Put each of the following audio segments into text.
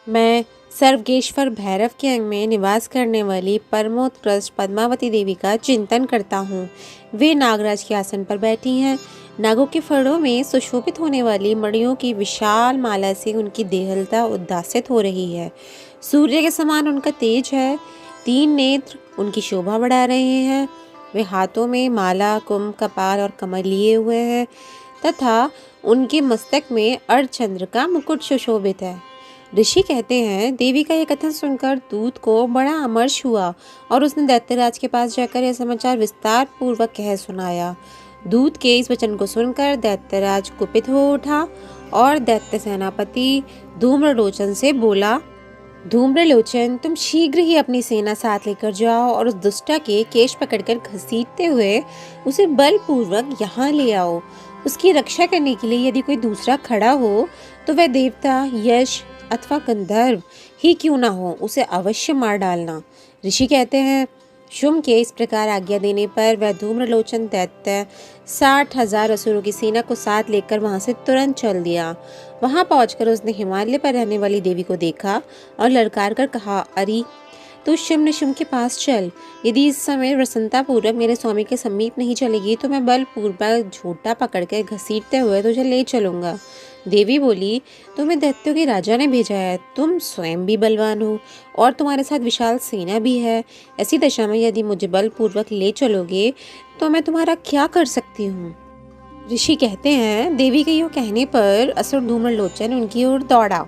मैं सर्वगेश्वर भैरव के अंग में निवास करने वाली परमोत्कृष्ट पद्मावती देवी का चिंतन करता हूँ। वे नागराज के आसन पर बैठी हैं। नागों के फड़ों में सुशोभित होने वाली मणियों की विशाल माला से उनकी देहलता उद्दासित हो रही है। सूर्य के समान उनका तेज है। 3 नेत्र उनकी शोभा बढ़ा रहे हैं। वे हाथों में माला, कुंभ, कपाल और कमल लिए हुए हैं तथा उनके मस्तक में अर्धचंद्र का मुकुट सुशोभित है। ऋषि कहते हैं, देवी का यह कथन सुनकर दूत को बड़ा अमर्ष हुआ और उसने दैत्यराज के पास जाकर यह समाचार विस्तार पूर्वक कह सुनाया। दूत के इस वचन को सुनकर दैत्यराज कुपित हो उठा और दैत्य सेनापति धूम्रलोचन से बोला, धूम्रलोचन, तुम शीघ्र ही अपनी सेना साथ लेकर जाओ और उस दुष्टा के केश पकड़कर घसीटते हुए उसे बलपूर्वक यहाँ ले आओ। उसकी रक्षा करने के लिए यदि कोई दूसरा खड़ा हो तो वह देवता, यश अथवा गंधर्व ही क्यों ना हो, उसे अवश्य मार डालना। ऋषि कहते हैं, शुम्भ के इस प्रकार आज्ञा देने पर वह धूम्रलोचन दैत्य 60,000 असुरों की सेना को साथ लेकर वहां से तुरंत चल दिया। वहां पहुंचकर उसने हिमालय पर रहने वाली देवी को देखा और ललकार कर कहा, अरे तू शुम्भ के पास चल। यदि इस समय प्रसन्नता पूर्वक मेरे स्वामी के समीप नहीं चलेगी तो मैं बलपूर्वक झोटा पकड़कर घसीटते हुए तुझे ले चलूंगा। देवी बोली, तुम्हें दैत्यों के राजा ने भेजा है। तुम स्वयं भी बलवान हो और तुम्हारे साथ विशाल सेना भी है। ऐसी दशा में यदि मुझे बलपूर्वक ले चलोगे तो मैं तुम्हारा क्या कर सकती हूँ। ऋषि कहते हैं, देवी के यूँ कहने पर असुर धूम्रलोचन उनकी ओर दौड़ा।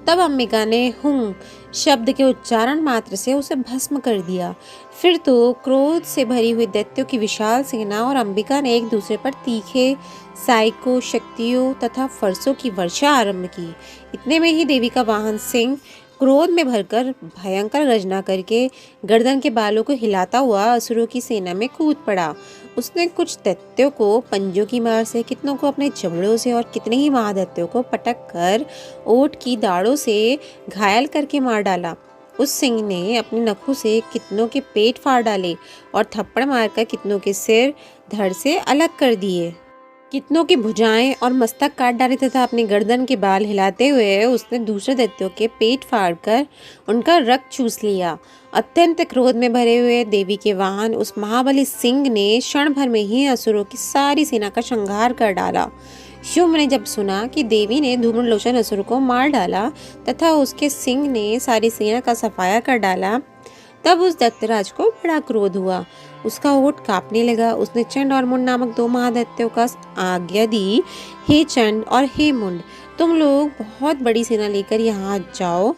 तब अंबिका ने हुं शब्द के उच्चारण मात्र से उसे भस्म कर दिया। फिर तो क्रोध से भरी हुई दैत्यों की विशाल सेना और अंबिका ने एक दूसरे पर तीखे साइकों, शक्तियों तथा फरसों की वर्षा आरंभ की। इतने में ही देवी का वाहन सिंह क्रोध में भरकर भयंकर गर्जना करके गर्दन के बालों को हिलाता हुआ असुरों की सेना में कूद पड़ा। उसने कुछ दैत्यों को पंजों की मार से, कितनों को अपने जबड़ों से और कितने ही महादैत्यों को पटक कर ओट की दाढ़ों से घायल करके मार डाला। उस सिंह ने अपने नखों से कितनों के पेट फाड़ डाले और थप्पड़ मारकर कितनों के सिर धड़ से अलग कर दिए। कितनों की भुजाएं और मस्तक काट डाले तथा अपने गर्दन के बाल हिलाते हुए उसने दूसरे दैत्यों के पेट फाड़कर उनका रक्त चूस लिया। अत्यंत क्रोध में भरे हुए देवी के वाहन उस महाबली सिंह ने क्षण भर में ही असुरों की सारी सेना का संहार कर डाला। शुम्भ ने जब सुना कि देवी ने धूम्रलोचन असुर को मार डाला तथा उसके सिंह ने सारी सेना का सफाया कर डाला, तब उस दैत्यराज को बड़ा क्रोध हुआ। उसका ओठ कांपने लगा। उसने चंड और मुंड नामक 2 महादैत्यों का आज्ञा दी, हे चंड और हे मुंड, तुम लोग बहुत बड़ी सेना लेकर यहाँ जाओ।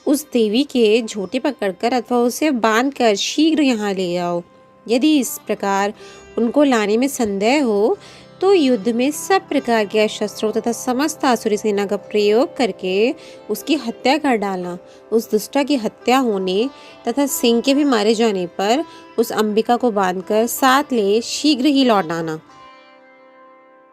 उस देवी के झोटे पकड़कर अथवा उसे बांधकर शीघ्र यहाँ ले आओ। यदि इस प्रकार उनको लाने में संदेह हो तो युद्ध में सब प्रकार के शस्त्रों तथा समस्त आसुरी सेना का प्रयोग करके उसकी हत्या कर डालना। उस दुष्टा की हत्या होने तथा सिंह के भी मारे जाने पर उस अंबिका को बांधकर साथ ले शीघ्र ही लौट आना।